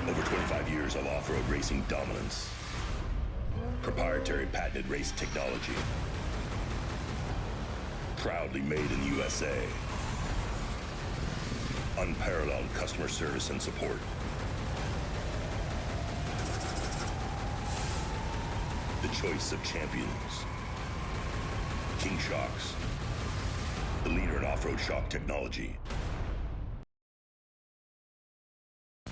Over 25 years of off-road racing dominance. Proprietary patented race technology. Proudly made in the USA. Unparalleled customer service and support. The choice of champions. King Shocks. The leader in off-road shock technology.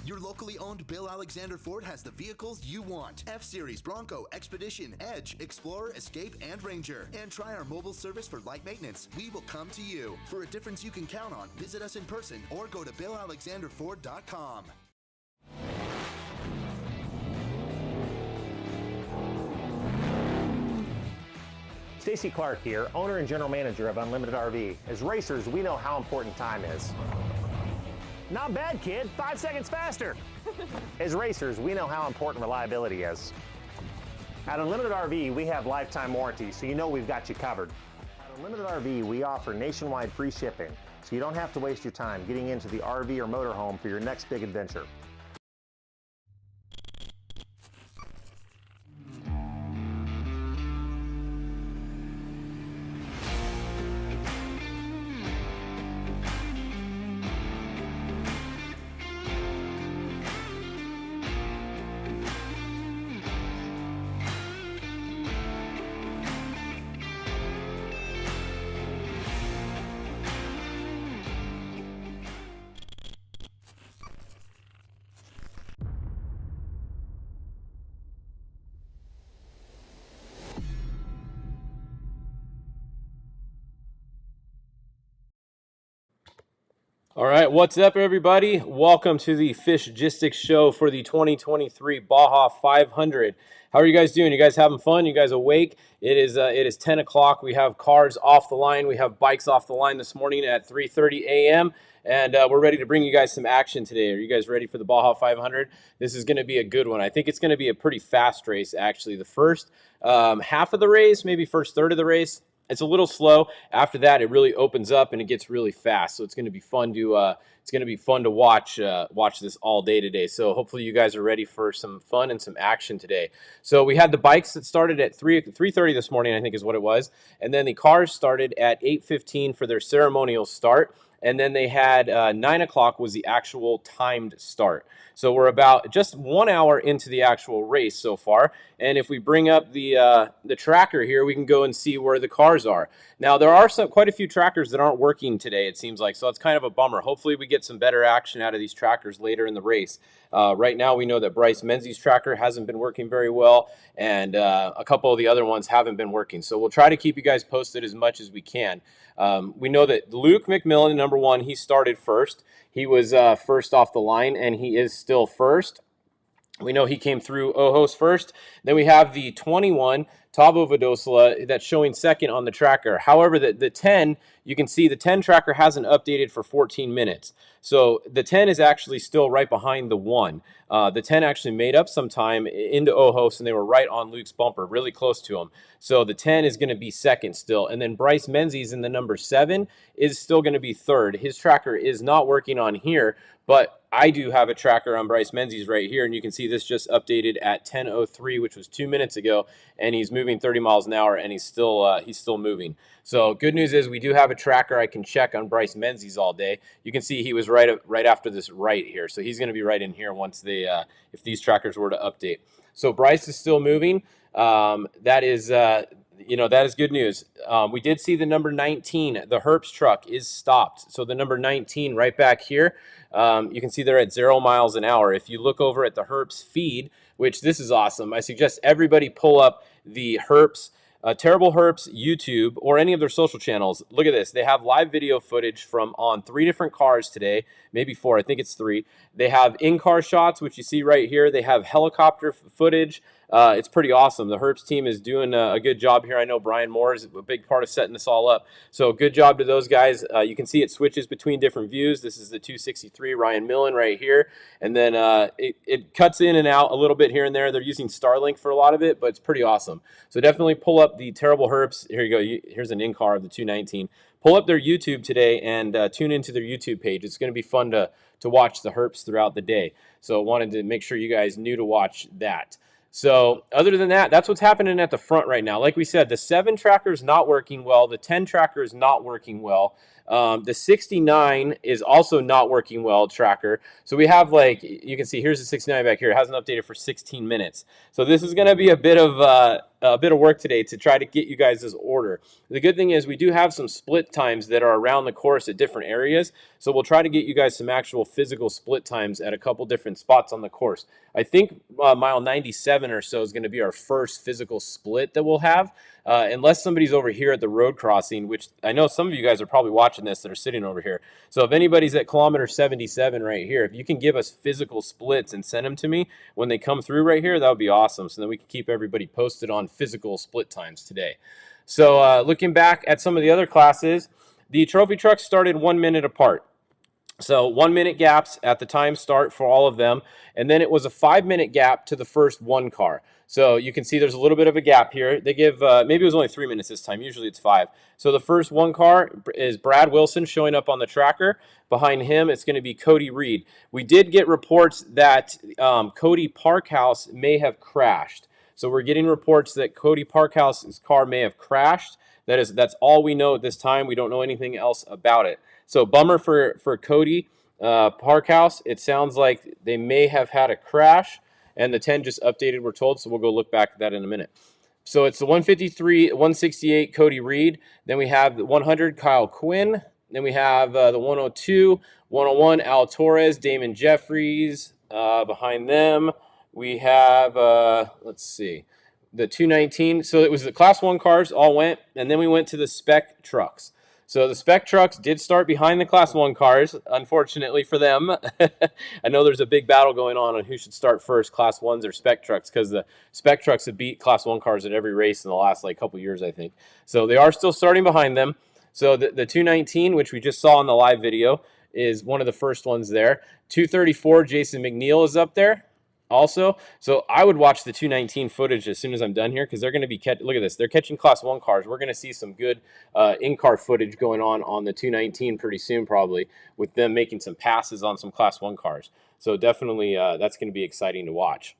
Your locally owned Bill Alexander Ford has the vehicles you want. F-Series, Bronco, Expedition, Edge, Explorer, Escape, and Ranger. And try our mobile service for light maintenance. We will come to you. For a difference you can count on, visit us in person or go to BillAlexanderFord.com. Stacy Clark here, owner and general manager of Unlimited RV. As racers, we know how important time is. Not bad, kid. 5 seconds faster. As racers, we know how important reliability is. At Unlimited RV, we have lifetime warranty, so you know we've got you covered. At Unlimited RV, we offer nationwide free shipping, so you don't have to waste your time getting into the RV or motorhome for your next big adventure. All right, what's up, everybody? Welcome to the Fishgistics show for the 2023 Baja 500. How are you guys doing? You guys having fun? You guys awake? It is 10 o'clock. We have cars off the line. We have bikes off the line this morning at 3:30 a.m. And we're ready to bring you guys some action today. Are you guys ready for the Baja 500? This is going to be a good one. I think it's going to be a pretty fast race, actually. The first half of the race, maybe first third of the race, it's a little slow. After that, it really opens up and it gets really fast. So it's going to be fun to watch this all day today. So hopefully you guys are ready for some fun and some action today. So we had the bikes that started at 3:30 this morning, I think is what it was, and then the cars started at 8:15 for their ceremonial start. And then they had 9 o'clock was the actual timed start. So we're about just 1 hour into the actual race so far. And if we bring up the tracker here, we can go and see where the cars are. Now, there are quite a few trackers that aren't working today, it seems like. So it's kind of a bummer. Hopefully we get some better action out of these trackers later in the race. Right now, we know that Bryce Menzies' tracker hasn't been working very well, and a couple of the other ones haven't been working. So we'll try to keep you guys posted as much as we can. We know that Luke McMillan, number one, he started first. He was first off the line, and he is still first. We know he came through Ojos first. Then we have the 21, Tavo Vadosola, that's showing second on the tracker. However, the 10, you can see the 10 tracker hasn't updated for 14 minutes. So the 10 is actually still right behind the 1. The 10 actually made up some time into Ojos, and they were right on Luke's bumper, really close to him. So the 10 is going to be second still. And then Bryce Menzies in the number 7 is still going to be third. His tracker is not working on here, but I do have a tracker on Bryce Menzies right here, and you can see this just updated at 10:03, which was 2 minutes ago, and he's moving 30 miles an hour, and he's still moving. So good news is we do have a tracker I can check on Bryce Menzies all day. You can see he was right after this right here, so he's going to be right in here once they if these trackers were to update. So Bryce is still moving. That is You know, that is good news. We did see the number 19, the Herps truck is stopped. So the number 19 right back here, you can see they're at 0 miles an hour. If you look over at the Herps feed, which this is awesome, I suggest everybody pull up the Herps, Terrible Herps YouTube or any of their social channels. Look at this. They have live video footage from on 3 different cars today, maybe 4. I think it's 3. They have in-car shots, which you see right here. They have helicopter footage. It's pretty awesome. The Herps team is doing a good job here. I know Brian Moore is a big part of setting this all up. So good job to those guys. You can see it switches between different views. This is the 263 Ryan Millen right here. And then it cuts in and out a little bit here and there. They're using Starlink for a lot of it, but it's pretty awesome. So definitely pull up the Terrible Herps. Here you go. Here's an in-car of the 219. Pull up their YouTube today and tune into their YouTube page. It's going to be fun to watch the Herps throughout the day. So wanted to make sure you guys knew to watch that. So other than that, that's what's happening at the front right now. Like we said, the 7 tracker is not working well. The 10 tracker is not working well. The 69 is also not working well, tracker. So we have, like, you can see here's the 69 back here. It hasn't updated for 16 minutes. So this is going to be a bit of work today to try to get you guys this order. The good thing is we do have some split times that are around the course at different areas. So we'll try to get you guys some actual physical split times at a couple different spots on the course. I think mile 97 or so is going to be our first physical split that we'll have. Unless somebody's over here at the road crossing, which I know some of you guys are probably watching this that are sitting over here. So if anybody's at kilometer 77 right here, if you can give us physical splits and send them to me when they come through right here, that would be awesome. So then we can keep everybody posted on physical split times today. So looking back at some of the other classes, the trophy trucks started 1 minute apart. So 1 minute gaps at the time start for all of them. And then it was a 5 minute gap to the first one car. So you can see there's a little bit of a gap here. They give, maybe it was only 3 minutes this time. Usually it's 5. So the first one car is Brad Wilson showing up on the tracker. Behind him, it's going to be Cody Reed. We did get reports that Cody Parkhouse may have crashed. So we're getting reports that Cody Parkhouse's car may have crashed. That's all we know at this time. We don't know anything else about it. So bummer for Cody Parkhouse. It sounds like they may have had a crash, and the 10 just updated, we're told, so we'll go look back at that in a minute. So it's the 153, 168 Cody Reed. Then we have the 100 Kyle Quinn. Then we have the 102, 101 Al Torres, Damon Jeffries. Behind them, we have, let's see, the 219. So it was the Class 1 cars all went, and then we went to the spec trucks. So the spec trucks did start behind the Class 1 cars, unfortunately for them. I know there's a big battle going on who should start first, Class 1s or spec trucks, because the spec trucks have beat Class 1 cars at every race in the last couple years, I think. So they are still starting behind them. So the 219, which we just saw in the live video, is one of the first ones there. 234, Jason McNeil is up there also. So I would watch the 219 footage as soon as I'm done here, because they're going to be look at this, they're catching Class 1 cars. We're going to see some good in-car footage going on the 219 pretty soon, probably, with them making some passes on some Class 1 cars. So definitely that's going to be exciting to watch.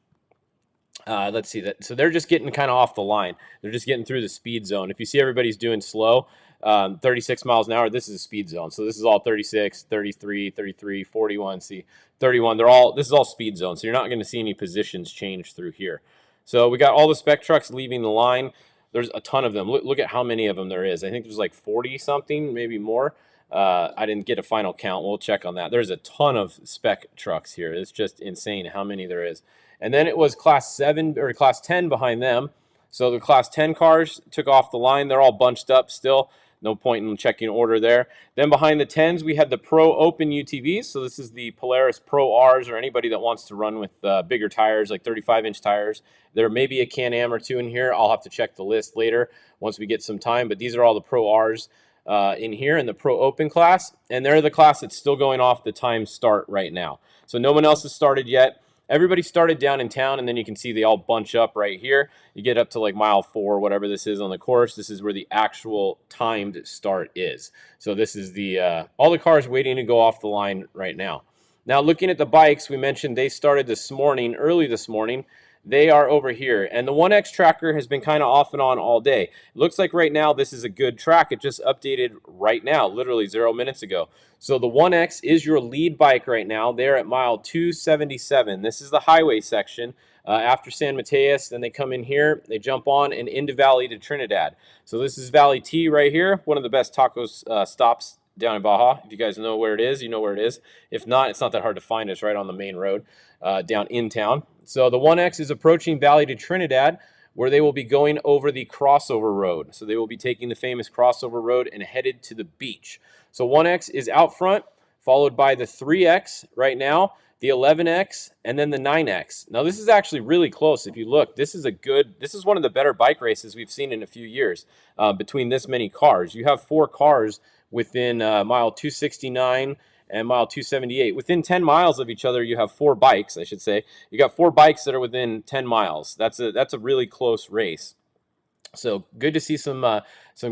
Let's see that. So they're just getting kind of off the line. They're just getting through the speed zone. If you see everybody's doing slow, 36 miles an hour, this is a speed zone. So this is all 36, 33, 33, 41, see 31. This is all speed zone. So you're not going to see any positions change through here. So we got all the spec trucks leaving the line. There's a ton of them. Look at how many of them there is. I think there's 40 something, maybe more. I didn't get a final count. We'll check on that. There's a ton of spec trucks here. It's just insane how many there is. And then it was Class 7 or Class 10 behind them. So the Class 10 cars took off the line. They're all bunched up still. No point in checking order there. Then behind the 10s, we had the Pro Open UTVs. So this is the Polaris Pro Rs, or anybody that wants to run with bigger tires, like 35-inch tires. There may be a Can-Am or two in here. I'll have to check the list later once we get some time. But these are all the Pro Rs in here in the Pro Open class. And they're the class that's still going off the time start right now. So no one else has started yet. Everybody started down in town, and then you can see they all bunch up right here. You get up to mile 4, whatever this is on the course. This is where the actual timed start is. So this is the all the cars waiting to go off the line right now. Now looking at the bikes, we mentioned they started this morning, early this morning. They are over here, and the 1X tracker has been kind of off and on all day. It looks like right now this is a good track. It just updated right now, literally 0 minutes ago. So the 1X is your lead bike right now. They're at mile 277. This is the highway section. After San Mateus, then they come in here, they jump on and into Valley to Trinidad. So this is Valley T right here, one of the best tacos stops down in Baja. If you guys know where it is, you know where it is. If not, it's not that hard to find. It's right on the main road down in town. So the 1X is approaching Valley to Trinidad, where they will be going over the crossover road. So they will be taking the famous crossover road and headed to the beach. So 1X is out front, followed by the 3X right now, the 11X, and then the 9X. Now this is actually really close. If you look, this is one of the better bike races we've seen in a few years between this many cars. You have 4 cars within mile 269 and mile 278. Within 10 miles of each other, you have 4 bikes, I should say. You got 4 bikes that are within 10 miles. That's a really close race. So good to see some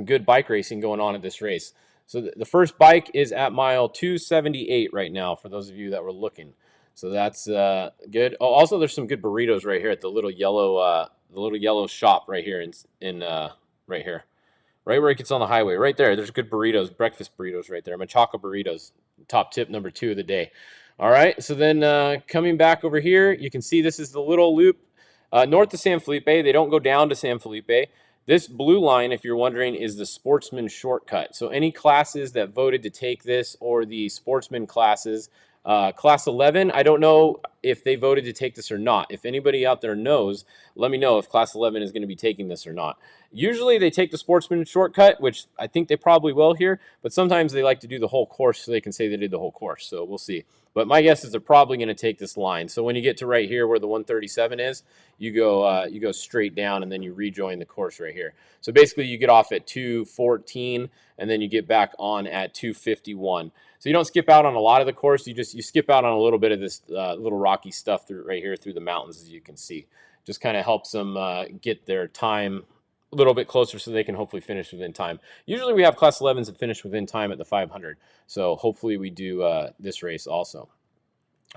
good bike racing going on at this race. So the first bike is at mile 278 right now, for those of you that were looking. So that's good. Oh, also there's some good burritos right here at the little yellow shop right here right here. Right where it gets on the highway, right there. There's good burritos, breakfast burritos right there. Machaca burritos, top tip number 2 of the day. All right, so then coming back over here, you can see this is the little loop north of San Felipe. They don't go down to San Felipe. This blue line, if you're wondering, is the sportsman shortcut. So any classes that voted to take this, or the sportsman classes, class 11, I don't know if they voted to take this or not. If anybody out there knows, let me know if class 11 is going to be taking this or not. Usually they take the sportsman shortcut, which I think they probably will here, but sometimes they like to do the whole course so they can say they did the whole course. So we'll see. But my guess is they're probably going to take this line. So when you get to right here where the 137 is, you go straight down and then you rejoin the course right here. So basically you get off at 214 and then you get back on at 251. So you don't skip out on a lot of the course. You skip out on a little bit of this little rocky stuff right here through the mountains, as you can see. Just kind of helps them get their time a little bit closer so they can hopefully finish within time. Usually we have class 11s that finish within time at the 500. So hopefully we do this race also.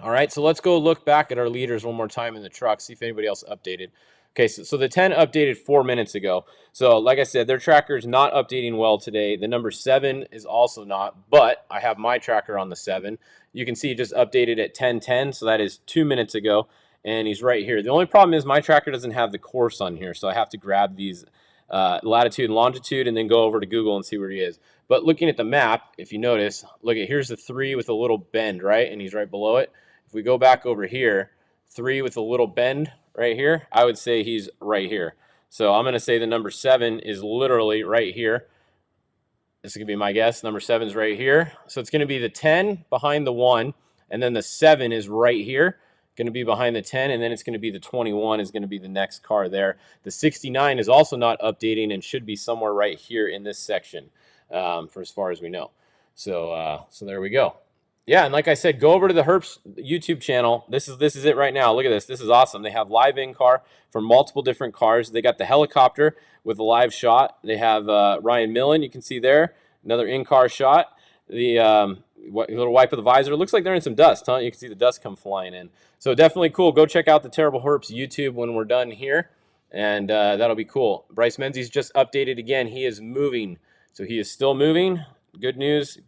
All right, so let's go look back at our leaders one more time in the truck, see if anybody else updated. Okay, so the 10 updated 4 minutes ago. So like I said, their tracker is not updating well today. The number 7 is also not, but I have my tracker on the 7. You can see it just updated at 10:10, so that is 2 minutes ago, and he's right here. The only problem is my tracker doesn't have the course on here, so I have to grab these latitude and longitude and then go over to Google and see where he is. But looking at the map, if you notice, here's the 3 with a little bend, right? And he's right below it. If we go back over here, 3 with a little bend right here, I would say he's right here. So I'm going to say the number 7 is literally right here. This is going to be my guess. Number 7 is right here. So it's going to be the 10 behind the 1, and then the 7 is right here, going to be behind the 10, and then it's going to be the 21 is going to be the next car there. The 69 is also not updating and should be somewhere right here in this section, for as far as we know. So there we go. Yeah, and like I said, go over to the Herps YouTube channel. This is it right now. Look at this. This is awesome. They have live in-car for multiple different cars. They got the helicopter with a live shot. They have Ryan Millen, you can see there, another in-car shot. The little wipe of the visor. It looks like they're in some dust, huh? You can see the dust come flying in. So definitely cool. Go check out the Terrible Herps YouTube when we're done here, and that'll be cool. Bryce Menzies just updated again. He is moving. So he is still moving. Good news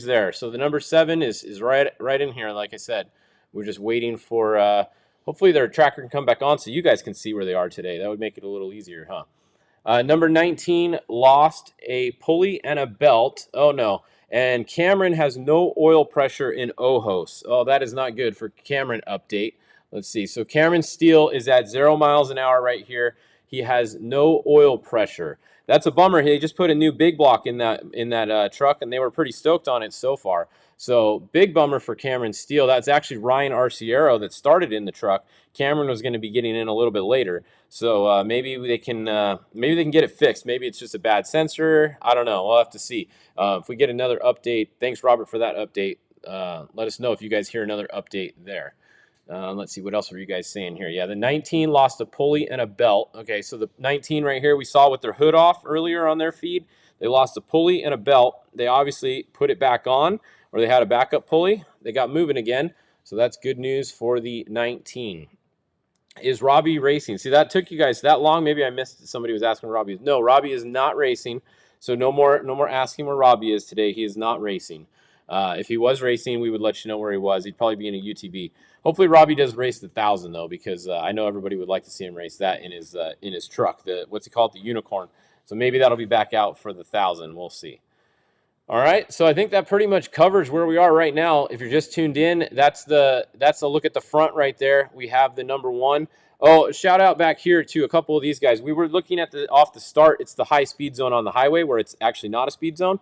there. So the number 7 is right in here. Like I said, we're just waiting for hopefully their tracker can come back on so you guys can see where they are today. That would make it a little easier, huh? Number 19 lost a pulley and a belt. Oh no. And Cameron has no oil pressure in Ojos. Oh, that is not good for Cameron update. Let's see. So Cameron Steele is at 0 miles an hour right here. He has no oil pressure. That's a bummer. They just put a new big block in that truck, and they were pretty stoked on it so far. So big bummer for Cameron Steele. That's actually Ryan Arciero that started in the truck. Cameron was going to be getting in a little bit later. So maybe they can get it fixed. Maybe it's just a bad sensor. I don't know. We'll have to see. If we get another update, thanks Robert for that update. Let us know if you guys hear another update there. Let's see, what else were you guys saying here? Yeah, the 19 lost a pulley and a belt. Okay, so the 19 right here, we saw with their hood off earlier on their feed. They lost a pulley and a belt. They obviously put it back on, or they had a backup pulley. They got moving again, so that's good news for the 19. Is Robbie racing? See, that took you guys that long. Maybe I missed it. Somebody was asking where Robbie is. No, Robbie is not racing, so no more asking where Robbie is today. He is not racing. If he was racing, we would let you know where he was. He'd probably be in a UTV. Hopefully Robbie does race the 1,000 though, because I know everybody would like to see him race that in his truck. What's he called? The Unicorn. So maybe that'll be back out for the 1,000. We'll see. All right, so I think that pretty much covers where we are right now. If you're just tuned in, that's a look at the front right there. We have the number 1. Oh, shout out back here to a couple of these guys. We were looking at off the start. It's the high speed zone on the highway where it's actually not a speed zone.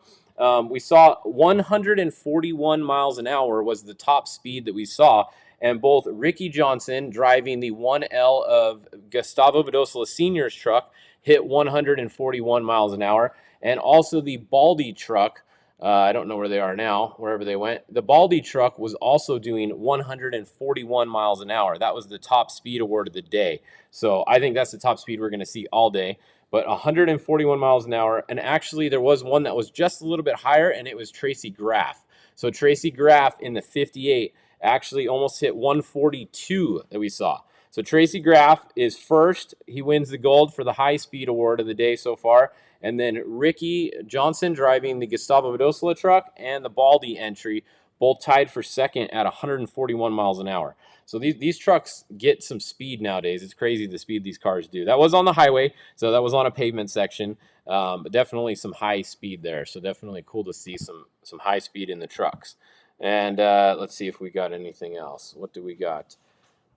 We saw 141 miles an hour was the top speed that we saw. And both Ricky Johnson, driving the 1L of Gustavo Badosola Sr.'s truck, hit 141 miles an hour. And also the Baldy truck, I don't know where they are now, wherever they went. The Baldy truck was also doing 141 miles an hour. That was the top speed award of the day. So I think that's the top speed we're going to see all day. But 141 miles an hour. And actually, there was one that was just a little bit higher, and it was Tracy Graff. So Tracy Graff in the 58 actually almost hit 142 that we saw. So Tracy Graff is first. He wins the gold for the high speed award of the day so far. And then Ricky Johnson driving the Gustavo Badosola truck and the Baldy entry, both tied for second at 141 miles an hour. So these trucks get some speed nowadays. It's crazy the speed these cars do. That was on the highway, so that was on a pavement section, but definitely some high speed there. So definitely cool to see some high speed in the trucks. And let's see if we got anything else. What do we got?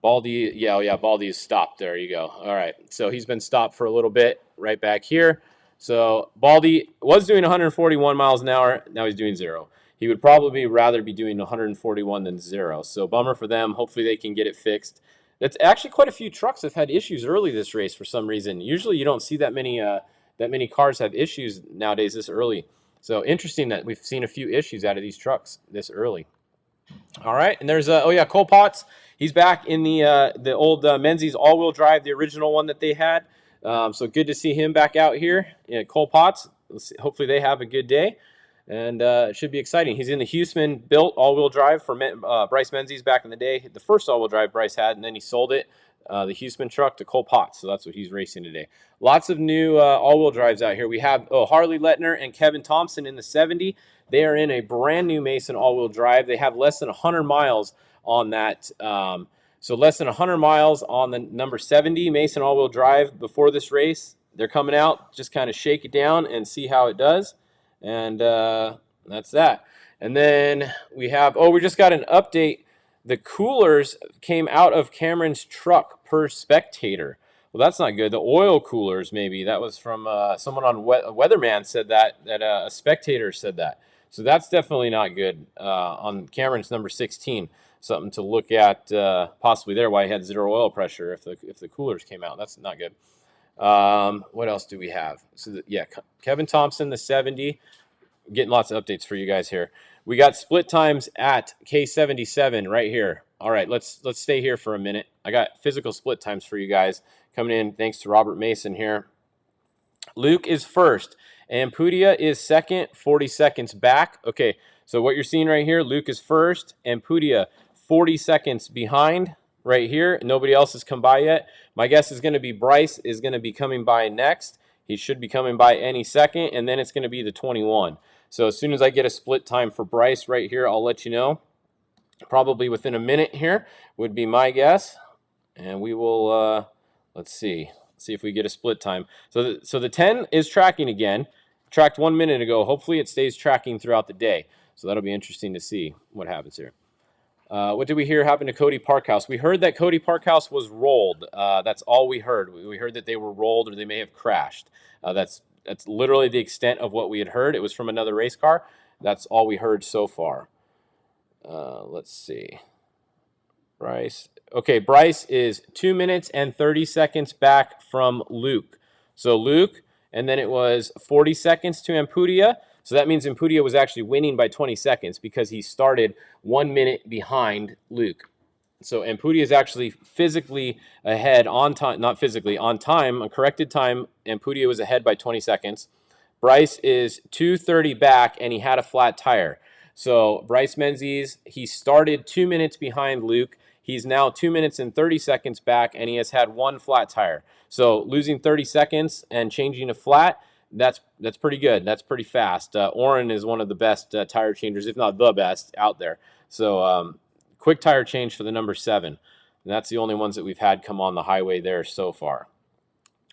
Baldy, yeah, Baldy is stopped. There you go. All right, so he's been stopped for a little bit right back here. So Baldy was doing 141 miles an hour. Now he's doing 0. He would probably rather be doing 141 than 0. So bummer for them. Hopefully they can get it fixed. That's actually quite a few trucks have had issues early this race for some reason. Usually you don't see that many cars have issues nowadays this early. So interesting that we've seen a few issues out of these trucks this early. All right, and there's Cole Potts. He's back in the old Menzies all-wheel drive, the original one that they had. So good to see him back out here. Yeah, Cole Potts. Hopefully they have a good day, and it should be exciting. He's in the Huseman built all-wheel drive for Bryce Menzies back in the day. The first all-wheel drive Bryce had, and then he sold it, the Huseman truck, to Cole Potts. So that's what he's racing today. Lots of new all-wheel drives out here. We have Harley Letner and Kevin Thompson in the 70. They are in a brand new Mason all-wheel drive. They have less than 100 miles on that. So less than 100 miles on the number 70 Mason all-wheel drive before this race. They're coming out, just kind of shake it down and see how it does. And that's that. And then we have, we just got an update. The coolers came out of Cameron's truck per spectator. Well, that's not good. The oil coolers, maybe. That was from someone on Weatherman said that a spectator said that. So that's definitely not good on Cameron's number 16. Something to look at possibly there, why he had 0 oil pressure if the coolers came out. That's not good. What else do we have? So Kevin Thompson, the 70. Getting lots of updates for you guys here. We got split times at K77 right here. All right, let's stay here for a minute. I got physical split times for you guys coming in thanks to Robert Mason here. Luke is first. Ampudia is second, 40 seconds back. Okay, so what you're seeing right here, Luke is first. Ampudia 40 seconds behind right here. Nobody else has come by yet. My guess is going to be Bryce is going to be coming by next. He should be coming by any second, and then it's going to be the 21. So as soon as I get a split time for Bryce right here, I'll let you know. Probably within a minute here would be my guess. And we will, let's see if we get a split time. So the 10 is tracking again. Tracked 1 minute ago. Hopefully it stays tracking throughout the day. So that'll be interesting to see what happens here. What did we hear happened to Cody Parkhouse? We heard that Cody Parkhouse was rolled. That's all we heard. We heard that they were rolled or they may have crashed. That's literally the extent of what we had heard. It was from another race car. That's all we heard so far. Let's see. Bryce. Okay, Bryce is 2 minutes and 30 seconds back from Luke. So Luke, and then it was 40 seconds to Ampudia. So that means Ampudia was actually winning by 20 seconds because he started 1 minute behind Luke. So Ampudia is actually physically ahead on time, not physically, on time, a corrected time. Ampudia was ahead by 20 seconds. Bryce is 2:30 back, and he had a flat tire. So Bryce Menzies, he started 2 minutes behind Luke. He's now 2 minutes and 30 seconds back, and he has had one flat tire. So losing 30 seconds and changing a flat, that's pretty good. That's pretty fast. Oren is one of the best tire changers, if not the best, out there. So quick tire change for the number 7. And that's the only ones that we've had come on the highway there so far.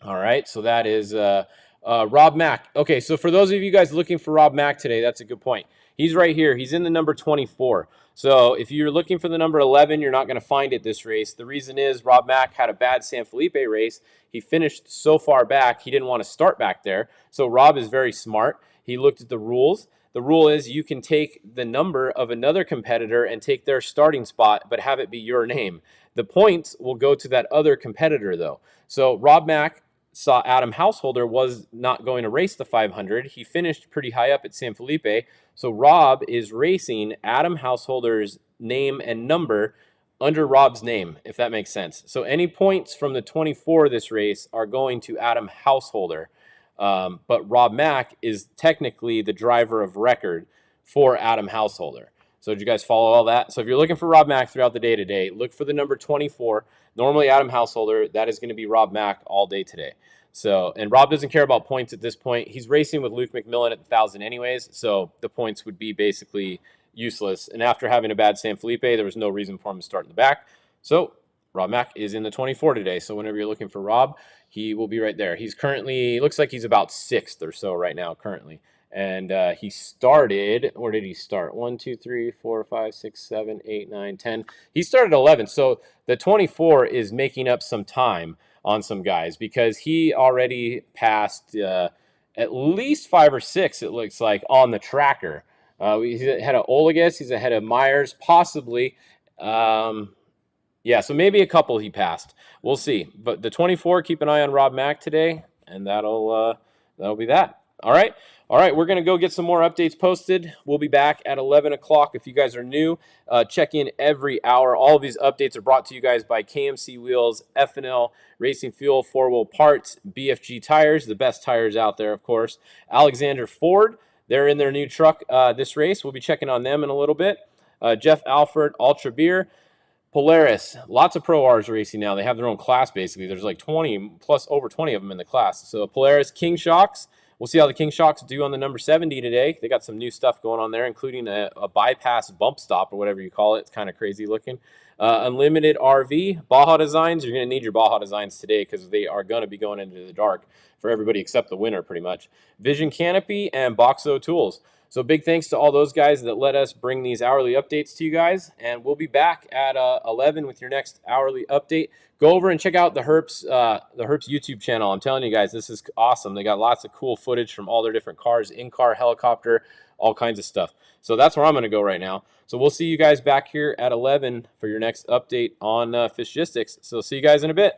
All right, so that is Rob Mack. Okay, so for those of you guys looking for Rob Mack today, that's a good point. He's right here. He's in the number 24. So if you're looking for the number 11, you're not going to find it this race. The reason is Rob Mack had a bad San Felipe race. He finished so far back, he didn't want to start back there. So Rob is very smart. He looked at the rules. The rule is you can take the number of another competitor and take their starting spot, but have it be your name. The points will go to that other competitor, though. So Rob Mack saw Adam Householder was not going to race the 500. He finished pretty high up at San Felipe. So Rob is racing Adam Householder's name and number under Rob's name, if that makes sense. So any points from the 24 this race are going to Adam Householder. But Rob Mack is technically the driver of record for Adam Householder. So did you guys follow all that? So if you're looking for Rob Mack throughout the day today, look for the number 24. Normally Adam Householder, that is going to be Rob Mack all day today. So, and Rob doesn't care about points at this point. He's racing with Luke McMillan at the 1,000 anyways, so the points would be basically useless. And after having a bad San Felipe, there was no reason for him to start in the back. So Rob Mack is in the 24 today. So whenever you're looking for Rob, he will be right there. He's currently, looks like he's about 6th or so right now currently. And he started, where did he start? 1, 2, 3, 4, 5, 6, 7, 8, 9, 10. He started 11. So the 24 is making up some time on some guys because he already passed at least 5 or 6, it looks like, on the tracker. He's ahead of Olagus. He's ahead of Myers, possibly. Yeah, so maybe a couple he passed. We'll see. But the 24, keep an eye on Rob Mack today, and that'll be that. All right, we're going to go get some more updates posted. We'll be back at 11 o'clock. If you guys are new, check in every hour. All of these updates are brought to you guys by KMC Wheels, F&L Racing Fuel, 4-wheel parts, BFG tires, the best tires out there, of course. Alexander Ford, they're in their new truck this race. We'll be checking on them in a little bit. Jeff Alford, Ultra Beer. Polaris, lots of Pro Rs racing now. They have their own class, basically. There's like 20, plus over 20 of them in the class. So Polaris, King Shocks. We'll see how the King Shocks do on the number 70 today. They got some new stuff going on there, including a bypass bump stop or whatever you call it. It's kind of crazy looking. Unlimited RV, Baja Designs. You're going to need your Baja Designs today because they are going to be going into the dark for everybody except the winner, pretty much. Vision Canopy and Boxo Tools. So big thanks to all those guys that let us bring these hourly updates to you guys. And we'll be back at 11 with your next hourly update. Go over and check out the Herps YouTube channel. I'm telling you guys, this is awesome. They got lots of cool footage from all their different cars, in-car, helicopter, all kinds of stuff. So that's where I'm going to go right now. So we'll see you guys back here at 11 for your next update on Fishgistics. So see you guys in a bit.